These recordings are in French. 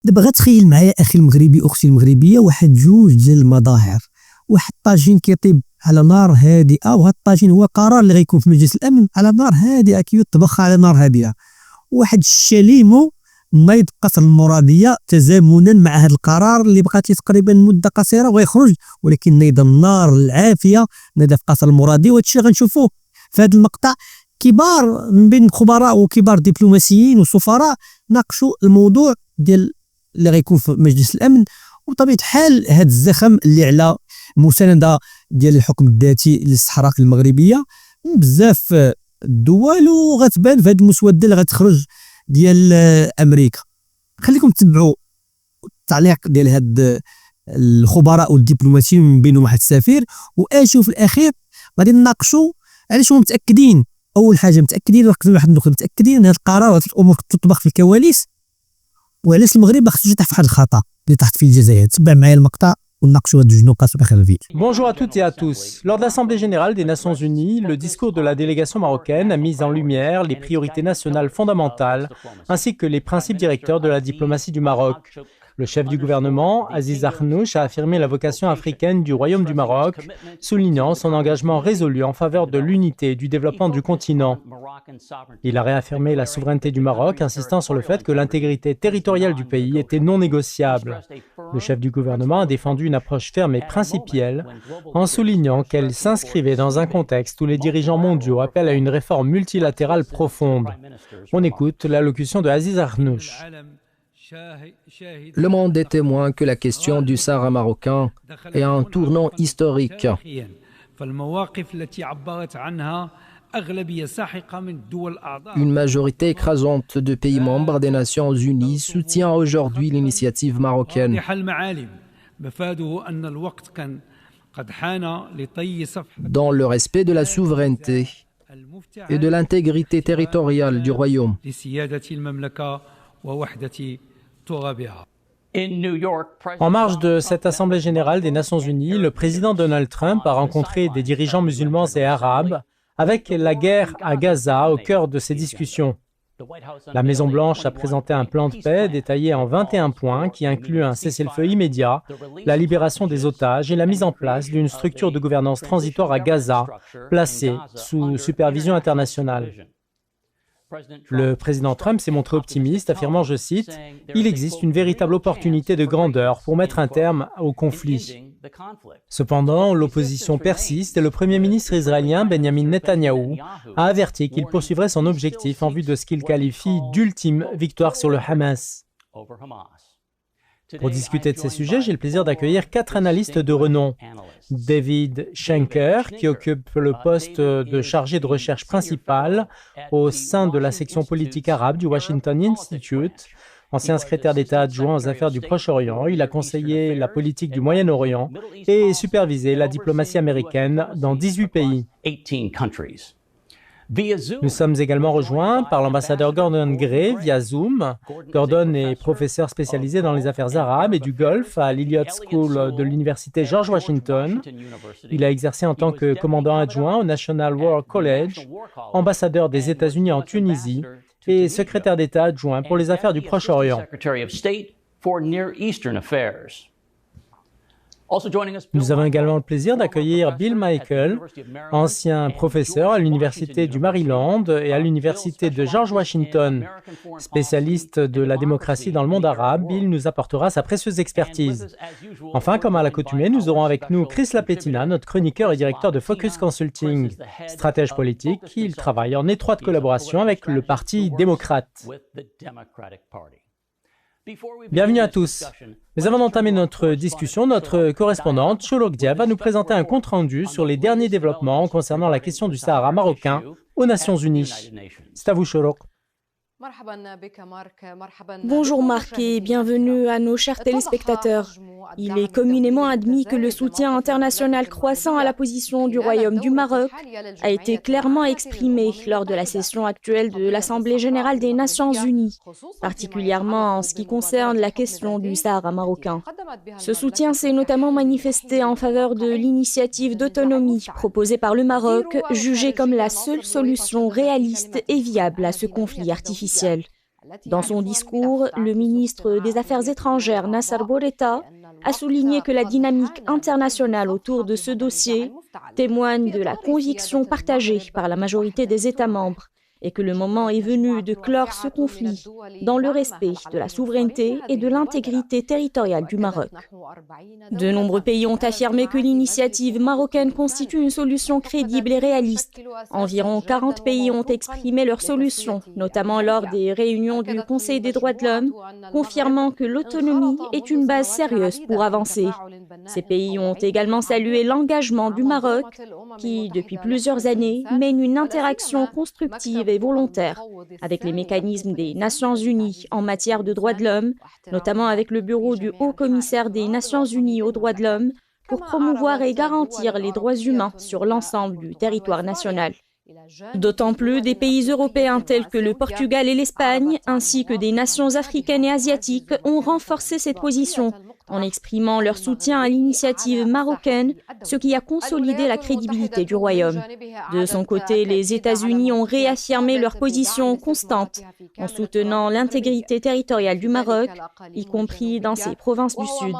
دابا غتخيل معايا اخي المغربي اختي المغربيه واحد جوج ديال المظاهر، واحد الطاجين كيطيب على نار هادئه، وهذا الطاجين هو قرار اللي غيكون في مجلس الامن على نار هادئه كيطبخ على نار هادئه، واحد الشاليمو نايض قصر المراديه تزامنا مع هذا القرار اللي بقات ليه تقريبا مده قصيره ويخرج، ولكن نايض النار العافيه نايض في قصر المراديه. وهذا الشيء غنشوفوه في هذا المقطع. كبار من بين خبراء وكبار دبلوماسيين وسفراء ناقشوا الموضوع ديال اللي غيكون في مجلس الامن، وبطبيعه الحال هذا الزخم اللي على مسانده ديال الحكم الذاتي للصحراء المغربيه من بزاف الدول، وغتبان في هذه المسوده اللي غتخرج ديال امريكا. خليكم تتبعوا التعليق ديال هاد الخبراء والدبلوماسيين من بينهم واحد السفير، واجوا في الاخير غادي نناقشوا علاش هما متاكدين. اول حاجه متاكدين واحد النقطه، متاكدين ان هذا القرار وهذه الامور تطبخ في الكواليس، وعلاش المغرب خصو يطيح في واحد الخطا اللي طاحت فيه الجزائر. تبع معايا المقطع ونناقشوا هاد جوج نقاط في اخر الفيديو. Bonjour à toutes et à tous. Lors de l'Assemblée générale des Nations Unies, le discours de la délégation marocaine a mis en lumière les priorités nationales fondamentales ainsi que les principes directeurs de la diplomatie du Maroc. Le chef du gouvernement, Aziz Akhnouch, a affirmé la vocation africaine du Royaume du Maroc, soulignant son engagement résolu en faveur de l'unité et du développement du continent. Il a réaffirmé la souveraineté du Maroc, insistant sur le fait que l'intégrité territoriale du pays était non négociable. Le chef du gouvernement a défendu une approche ferme et principielle, en soulignant qu'elle s'inscrivait dans un contexte où les dirigeants mondiaux appellent à une réforme multilatérale profonde. On écoute l'allocution de Aziz Akhnouch. Le monde est témoin que la question du Sahara marocain est un tournant historique. Une majorité écrasante de pays membres des Nations Unies soutient aujourd'hui l'initiative marocaine. Dans le respect de la souveraineté et de l'intégrité territoriale du royaume. En marge de cette Assemblée générale des Nations Unies, le président Donald Trump a rencontré des dirigeants musulmans et arabes, avec la guerre à Gaza au cœur de ces discussions. La Maison-Blanche a présenté un plan de paix détaillé en 21 points qui inclut un cessez-le-feu immédiat, la libération des otages et la mise en place d'une structure de gouvernance transitoire à Gaza, placée sous supervision internationale. Le président Trump s'est montré optimiste, affirmant, je cite, « Il existe une véritable opportunité de grandeur pour mettre un terme au conflit. » Cependant, l'opposition persiste et le premier ministre israélien Benjamin Netanyahou a averti qu'il poursuivrait son objectif en vue de ce qu'il qualifie d'ultime victoire sur le Hamas. Pour discuter de ces sujets, j'ai le plaisir d'accueillir 4 analystes de renom. David Schenker, qui occupe le poste de chargé de recherche principal au sein de la section politique arabe du Washington Institute. Ancien secrétaire d'État adjoint aux affaires du Proche-Orient, il a conseillé la politique du Moyen-Orient et supervisé la diplomatie américaine dans 18 pays. Nous sommes également rejoints par l'ambassadeur Gordon Gray via Zoom. Gordon est professeur spécialisé dans les affaires arabes et du Golfe à l'Elliott School de l'université George Washington. Il a exercé en tant que commandant adjoint au National War College, ambassadeur des États-Unis en Tunisie et secrétaire d'État adjoint pour les affaires du Proche-Orient. Nous avons également le plaisir d'accueillir Bill Michael, ancien professeur à l'Université du Maryland et à l'Université de George Washington. Spécialiste de la démocratie dans le monde arabe, Bill nous apportera sa précieuse expertise. Enfin, comme à l'accoutumée, nous aurons avec nous Chris Lapetina, notre chroniqueur et directeur de Focus Consulting, stratège politique. Il travaille en étroite collaboration avec le Parti démocrate. Bienvenue à tous. Mais avant d'entamer notre discussion, notre correspondante, Shourouk Dia, va nous présenter un compte-rendu sur les derniers développements concernant la question du Sahara marocain aux Nations Unies. C'est à vous, Shourouk. Bonjour Marc et bienvenue à nos chers téléspectateurs. Il est communément admis que le soutien international croissant à la position du Royaume du Maroc a été clairement exprimé lors de la session actuelle de l'Assemblée générale des Nations Unies, particulièrement en ce qui concerne la question du Sahara marocain. Ce soutien s'est notamment manifesté en faveur de l'initiative d'autonomie proposée par le Maroc, jugée comme la seule solution réaliste et viable à ce conflit artificiel. Dans son discours, le ministre des Affaires étrangères, Nasser Bourita, a souligné que la dynamique internationale autour de ce dossier témoigne de la conviction partagée par la majorité des États membres et que le moment est venu de clore ce conflit dans le respect de la souveraineté et de l'intégrité territoriale du Maroc. De nombreux pays ont affirmé que l'initiative marocaine constitue une solution crédible et réaliste. Environ 40 pays ont exprimé leur solution, notamment lors des réunions du Conseil des droits de l'homme, confirmant que l'autonomie est une base sérieuse pour avancer. Ces pays ont également salué l'engagement du Maroc, qui, depuis plusieurs années, mène une interaction constructive et volontaire avec les mécanismes des Nations Unies en matière de droits de l'homme, notamment avec le bureau du Haut-Commissaire des Nations Unies aux droits de l'homme, pour promouvoir et garantir les droits humains sur l'ensemble du territoire national. D'autant plus des pays européens tels que le Portugal et l'Espagne, ainsi que des nations africaines et asiatiques, ont renforcé cette position en exprimant leur soutien à l'initiative marocaine, ce qui a consolidé la crédibilité du royaume. De son côté, les États-Unis ont réaffirmé leur position constante en soutenant l'intégrité territoriale du Maroc, y compris dans ses provinces du Sud.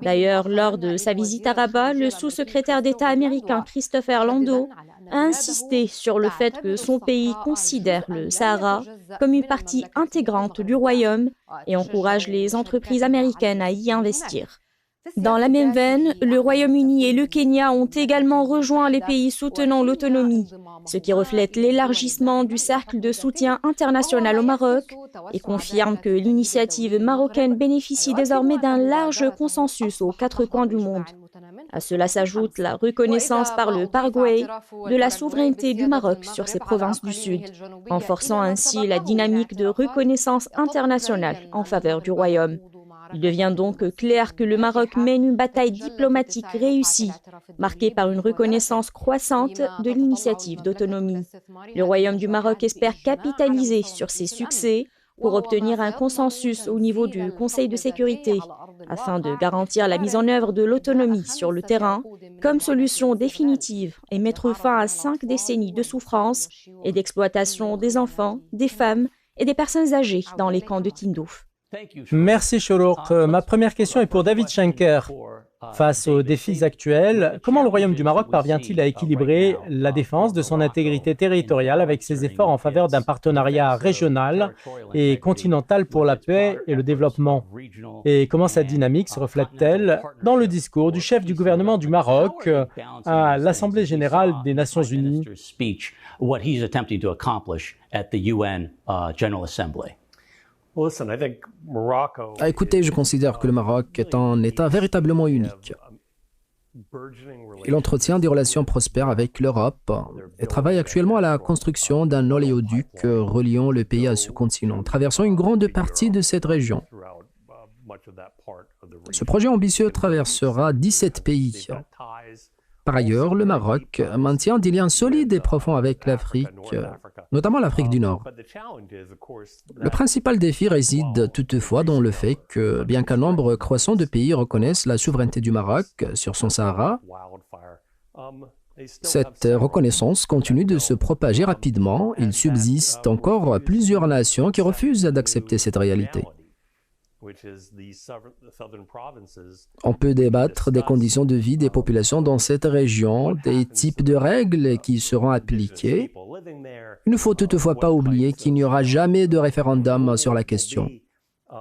D'ailleurs, lors de sa visite à Rabat, le sous-secrétaire d'État américain Christopher Landau a insisté sur le fait que son pays considère le Sahara comme une partie intégrante du royaume et encourage les entreprises américaines à y investir. Dans la même veine, le Royaume-Uni et le Kenya ont également rejoint les pays soutenant l'autonomie, ce qui reflète l'élargissement du cercle de soutien international au Maroc et confirme que l'initiative marocaine bénéficie désormais d'un large consensus aux quatre coins du monde. À cela s'ajoute la reconnaissance par le Paraguay de la souveraineté du Maroc sur ses provinces du Sud, renforçant ainsi la dynamique de reconnaissance internationale en faveur du royaume. Il devient donc clair que le Maroc mène une bataille diplomatique réussie, marquée par une reconnaissance croissante de l'initiative d'autonomie. Le royaume du Maroc espère capitaliser sur ces succès pour obtenir un consensus au niveau du Conseil de sécurité, afin de garantir la mise en œuvre de l'autonomie sur le terrain comme solution définitive et mettre fin à 5 décennies de souffrance et d'exploitation des enfants, des femmes et des personnes âgées dans les camps de Tindouf. Merci Shourouk. Ma première question est pour David Schenker. Face aux défis actuels, comment le Royaume du Maroc parvient-il à équilibrer la défense de son intégrité territoriale avec ses efforts en faveur d'un partenariat régional et continental pour la paix et le développement? Et comment cette dynamique se reflète-t-elle dans le discours du chef du gouvernement du Maroc à l'Assemblée générale des Nations Unies? Écoutez, je considère que le Maroc est un État véritablement unique. Il entretient des relations prospères avec l'Europe et travaille actuellement à la construction d'un oléoduc reliant le pays à ce continent, traversant une grande partie de cette région. Ce projet ambitieux traversera 17 pays. Par ailleurs, le Maroc maintient des liens solides et profonds avec l'Afrique, notamment l'Afrique du Nord. Le principal défi réside toutefois dans le fait que, bien qu'un nombre croissant de pays reconnaissent la souveraineté du Maroc sur son Sahara, cette reconnaissance continue de se propager rapidement. Il subsiste encore plusieurs nations qui refusent d'accepter cette réalité. On peut débattre des conditions de vie des populations dans cette région, des types de règles qui seront appliquées. Il ne faut toutefois pas oublier qu'il n'y aura jamais de référendum sur la question.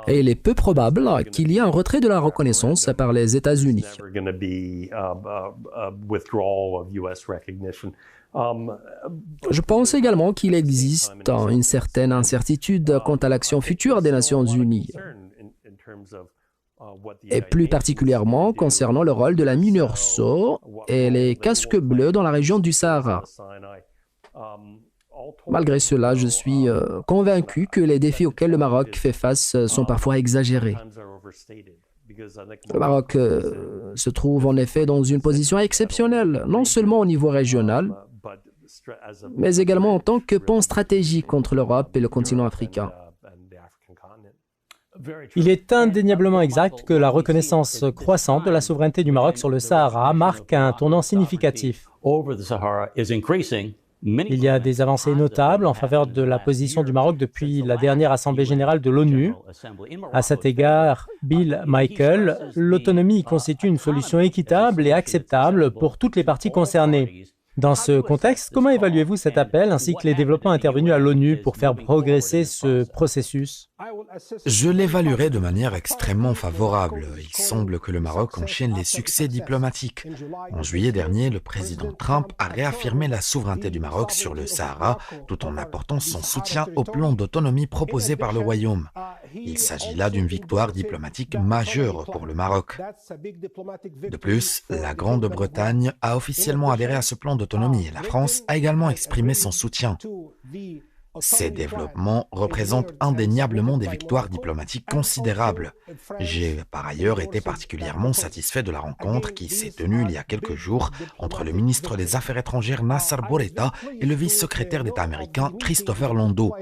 Et il est peu probable qu'il y ait un retrait de la reconnaissance par les États-Unis. Je pense également qu'il existe une certaine incertitude quant à l'action future des Nations Unies, et plus particulièrement concernant le rôle de la MINURSO et les casques bleus dans la région du Sahara. Malgré cela, je suis convaincu que les défis auxquels le Maroc fait face sont parfois exagérés. Le Maroc se trouve en effet dans une position exceptionnelle, non seulement au niveau régional, mais également en tant que pont stratégique entre l'Europe et le continent africain. Il est indéniablement exact que la reconnaissance croissante de la souveraineté du Maroc sur le Sahara marque un tournant significatif. Il y a des avancées notables en faveur de la position du Maroc depuis la dernière Assemblée générale de l'ONU. À cet égard, Bill Michael, l'autonomie constitue une solution équitable et acceptable pour toutes les parties concernées. Dans ce contexte, comment évaluez-vous cet appel ainsi que les développements intervenus à l'ONU pour faire progresser ce processus? Je l'évaluerai de manière extrêmement favorable. Il semble que le Maroc enchaîne les succès diplomatiques. En juillet dernier, le président Trump a réaffirmé la souveraineté du Maroc sur le Sahara tout en apportant son soutien au plan d'autonomie proposé par le Royaume. Il s'agit là d'une victoire diplomatique majeure pour le Maroc. De plus, la Grande-Bretagne a officiellement adhéré à ce plan d'autonomie et la France a également exprimé son soutien. Ces développements représentent indéniablement des victoires diplomatiques considérables. J'ai par ailleurs été particulièrement satisfait de la rencontre qui s'est tenue il y a quelques jours entre le ministre des Affaires étrangères Nasser Bourita et le vice-secrétaire d'État américain Christopher Landau.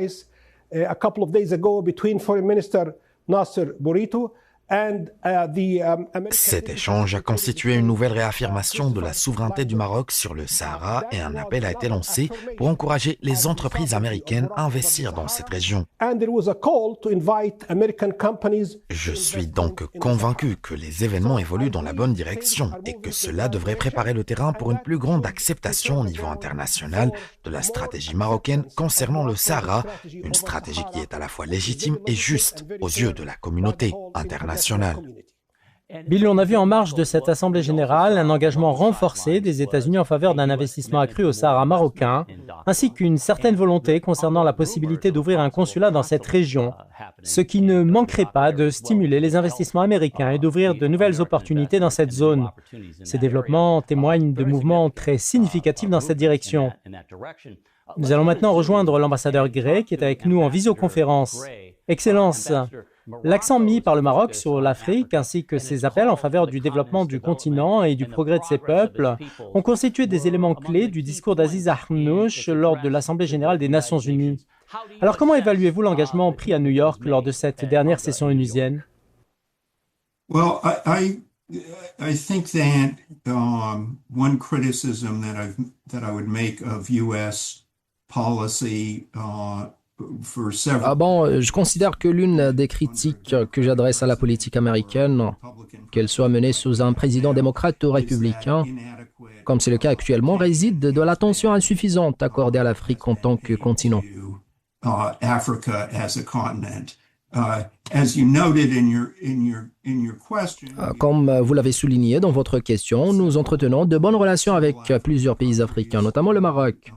Cet échange a constitué une nouvelle réaffirmation de la souveraineté du Maroc sur le Sahara et un appel a été lancé pour encourager les entreprises américaines à investir dans cette région. Je suis donc convaincu que les événements évoluent dans la bonne direction et que cela devrait préparer le terrain pour une plus grande acceptation au niveau international de la stratégie marocaine concernant le Sahara, une stratégie qui est à la fois légitime et juste aux yeux de la communauté internationale. Bill, on a vu en marge de cette Assemblée générale un engagement renforcé des États-Unis en faveur d'un investissement accru au Sahara marocain, ainsi qu'une certaine volonté concernant la possibilité d'ouvrir un consulat dans cette région, ce qui ne manquerait pas de stimuler les investissements américains et d'ouvrir de nouvelles opportunités dans cette zone. Ces développements témoignent de mouvements très significatifs dans cette direction. Nous allons maintenant rejoindre l'ambassadeur Gray qui est avec nous en visioconférence. Excellence, l'accent mis par le Maroc sur l'Afrique ainsi que ses appels en faveur du développement du continent et du progrès de ses peuples ont constitué des éléments clés du discours d'Aziz Ahnouch lors de l'Assemblée générale des Nations unies. Alors comment évaluez-vous l'engagement pris à New York lors de cette dernière session onusienne? Well, I think that one criticism that I would make of U.S. policy je considère que l'une des critiques que j'adresse à la politique américaine, qu'elle soit menée sous un président démocrate ou républicain, comme c'est le cas actuellement, réside de l'attention insuffisante accordée à l'Afrique en tant que continent. Comme vous l'avez souligné dans votre question, nous entretenons de bonnes relations avec plusieurs pays africains, notamment le Maroc,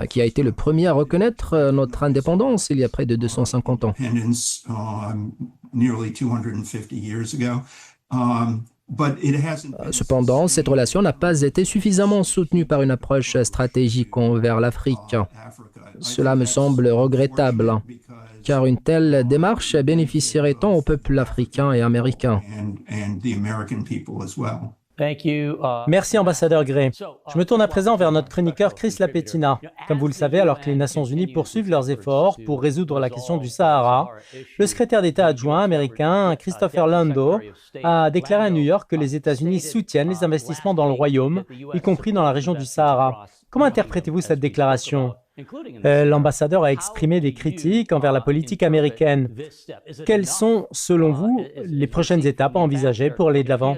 qui a été le premier à reconnaître notre indépendance il y a près de 250 ans. Cependant, cette relation n'a pas été suffisamment soutenue par une approche stratégique envers l'Afrique. Cela me semble regrettable, car une telle démarche bénéficierait tant au peuple africain et américain. Merci, ambassadeur Gray. Je me tourne à présent vers notre chroniqueur Chris Lapettina. Comme vous le savez, alors que les Nations unies poursuivent leurs efforts pour résoudre la question du Sahara, le secrétaire d'État adjoint américain Christopher Landau a déclaré à New York que les États-Unis soutiennent les investissements dans le Royaume, y compris dans la région du Sahara. Comment interprétez-vous cette déclaration? L'ambassadeur a exprimé des critiques envers la politique américaine. Quelles sont, selon vous, les prochaines étapes à envisager pour aller de l'avant?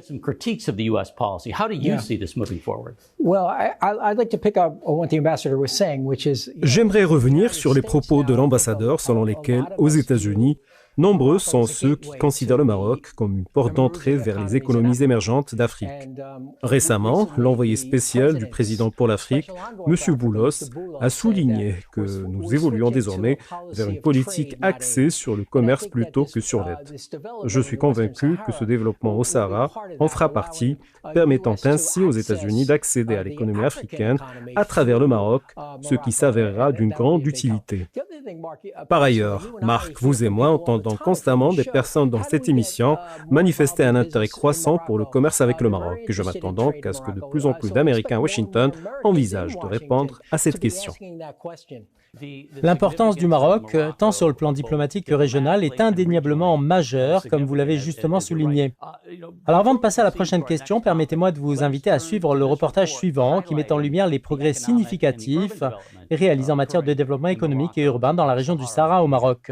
J'aimerais revenir sur les propos de l'ambassadeur selon lesquels, aux États-Unis, nombreux sont ceux qui considèrent le Maroc comme une porte d'entrée vers les économies émergentes d'Afrique. Récemment, l'envoyé spécial du président pour l'Afrique, M. Boulos, a souligné que nous évoluons désormais vers une politique axée sur le commerce plutôt que sur l'aide. Je suis convaincu que ce développement au Sahara en fera partie, permettant ainsi aux États-Unis d'accéder à l'économie africaine à travers le Maroc, ce qui s'avérera d'une grande utilité. Par ailleurs, Marc, vous et moi entendons constamment des personnes dans cette émission manifester un intérêt croissant pour le commerce avec le Maroc. Je m'attends donc à ce que de plus en plus d'Américains à Washington envisagent de répondre à cette question. L'importance du Maroc, tant sur le plan diplomatique que régional, est indéniablement majeure, comme vous l'avez justement souligné. Alors avant de passer à la prochaine question, permettez-moi de vous inviter à suivre le reportage suivant qui met en lumière les progrès significatifs réalisés en matière de développement économique et urbain dans la région du Sahara au Maroc.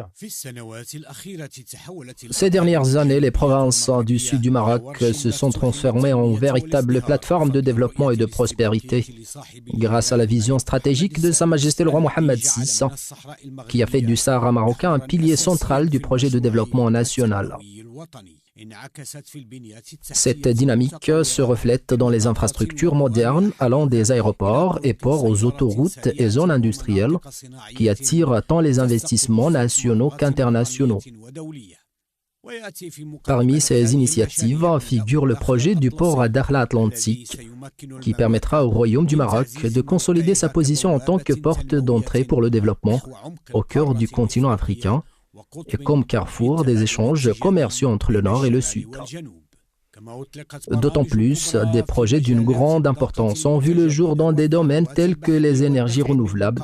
Ces dernières années, les provinces du sud du Maroc se sont transformées en véritables plateformes de développement et de prospérité grâce à la vision stratégique de Sa Majesté le roi Mohammed VI, qui a fait du Sahara marocain un pilier central du projet de développement national. Cette dynamique se reflète dans les infrastructures modernes allant des aéroports et ports aux autoroutes et zones industrielles qui attirent tant les investissements nationaux qu'internationaux. Parmi ces initiatives figure le projet du port à Dakhla Atlantique qui permettra au Royaume du Maroc de consolider sa position en tant que porte d'entrée pour le développement au cœur du continent africain et comme carrefour des échanges commerciaux entre le Nord et le Sud. D'autant plus, des projets d'une grande importance ont vu le jour dans des domaines tels que les énergies renouvelables,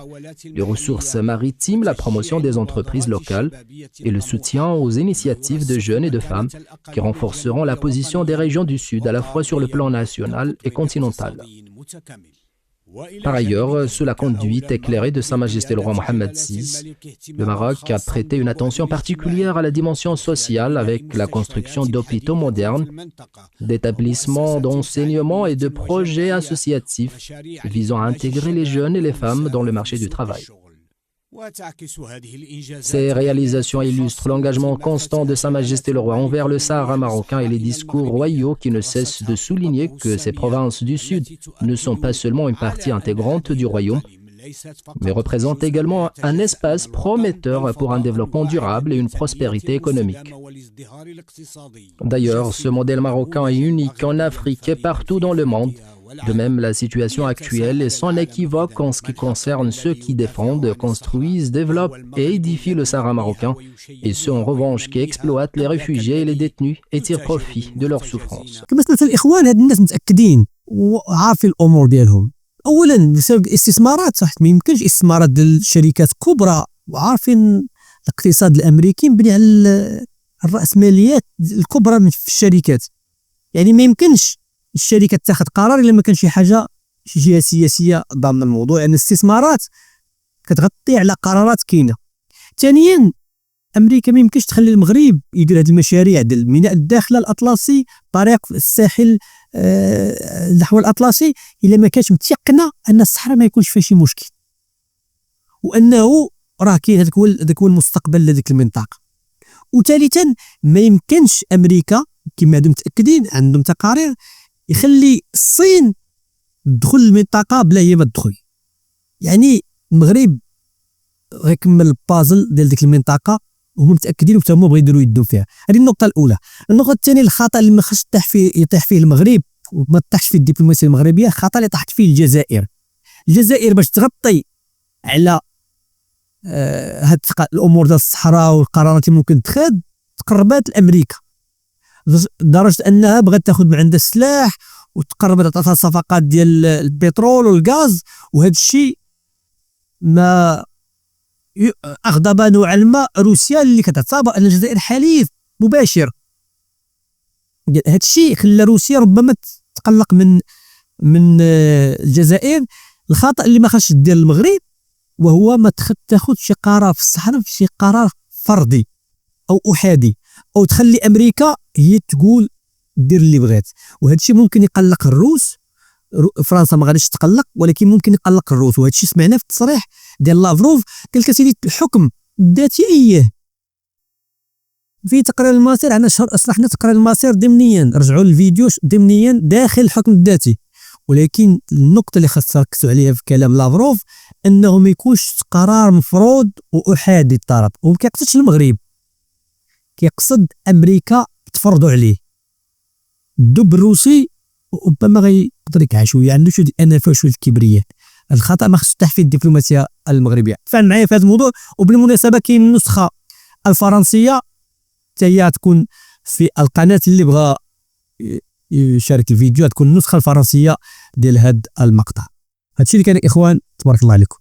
les ressources maritimes, la promotion des entreprises locales et le soutien aux initiatives de jeunes et de femmes qui renforceront la position des régions du Sud à la fois sur le plan national et continental. Par ailleurs, sous la conduite éclairée de Sa Majesté le roi Mohammed VI, le Maroc a prêté une attention particulière à la dimension sociale avec la construction d'hôpitaux modernes, d'établissements d'enseignement et de projets associatifs visant à intégrer les jeunes et les femmes dans le marché du travail. Ces réalisations illustrent l'engagement constant de Sa Majesté le Roi envers le Sahara marocain et les discours royaux qui ne cessent de souligner que ces provinces du Sud ne sont pas seulement une partie intégrante du royaume, mais représentent également un espace prometteur pour un développement durable et une prospérité économique. D'ailleurs, ce modèle marocain est unique en Afrique et partout dans le monde. De même, la situation actuelle est sans équivoque en ce qui concerne ceux qui défendent, construisent, développent et édifient le Sahara marocain, et ceux en revanche qui exploitent les réfugiés et les détenus et tirent profit de leurs souffrances. اولا بسبب الاستثمارات صح ما يمكنش استثمارات ديال الشركات كبرى وعارفين الاقتصاد الامريكي مبني على الراسماليات الكبرى في الشركات يعني ما يمكنش الشركه تاخذ قرار الا ما كان شي حاجه شي جهه سياسيه ضامنه الموضوع يعني الاستثمارات كتغطي على قرارات كاينه. ثانيا امريكا ما يمكنش تخلي المغرب يدير هذه المشاريع ديال الميناء الداخله الاطلسي طريق الساحل نحو الاطلسي الا ما كانتش متيقنه ان الصحراء ما يكونش فيها شي مشكل وانه راه كاين هذاك هو المستقبل لهذيك المنطقه. وثالثا ما يمكنش امريكا كما هادو متاكدين عندهم تقارير يخلي الصين تدخل المنطقه بلا هي ما تدخل. يعني المغرب غيكمل البازل ديال ديك المنطقه وهم متاكدين وحتى هما بغاو يديروا يدهم فيها. هذه النقطه الاولى. النقطه الثانيه الخطا اللي ما خصش يطيح فيه المغرب وما طاحش فيه الدبلوماسيه المغربيه الخطا اللي طاحت فيه الجزائر. الجزائر باش تغطي على هاد الامور ديال الصحراء والقرارات اللي ممكن تتخذ تقربات لامريكا لدرجه انها بغات تاخذ من عندها السلاح وتقربت عطاتها صفقات ديال البترول والغاز وهذا الشيء ما أغضب نوعا ما روسيا اللي كتعتبر أن الجزائر حليف مباشر. هذا الشيء خلى روسيا ربما تقلق من الجزائر. الخطأ اللي ما خاصش دير المغرب وهو ما تاخذ شي قرار في الصحراء في شي قرار فردي أو أحادي أو تخلي أمريكا هي تقول دير اللي بغات. وهذا الشيء ممكن يقلق الروس. فرنسا ما غاديش تقلق ولكن ممكن يقلق الروس وهذا الشيء سمعناه في التصريح ديال لافروف قال لك سيدي الحكم الذاتي اييه في تقرير المصير عندنا شهر اصلحنا تقرير المصير ضمنيا رجعوا للفيديو ضمنيا داخل الحكم الذاتي. ولكن النقطه اللي خاص تركزوا عليها في كلام لافروف انه ما يكونش قرار مفروض واحادي الطرف وما كيقصدش المغرب كيقصد امريكا تفرضوا عليه. الدب الروسي ربما غيقدر يكعش شويه عنده شويه الانفه وشويه الكبرياء. الخطا ما خصش يطيح فيه الدبلوماسيه المغربيه. فعلا معايا في هذا الموضوع. وبالمناسبه كاين النسخه الفرنسيه حتى هي تكون في القناه اللي بغى يشارك الفيديو تكون النسخه الفرنسيه ديال هذا المقطع. هادشي اللي كان اخوان تبارك الله عليكم.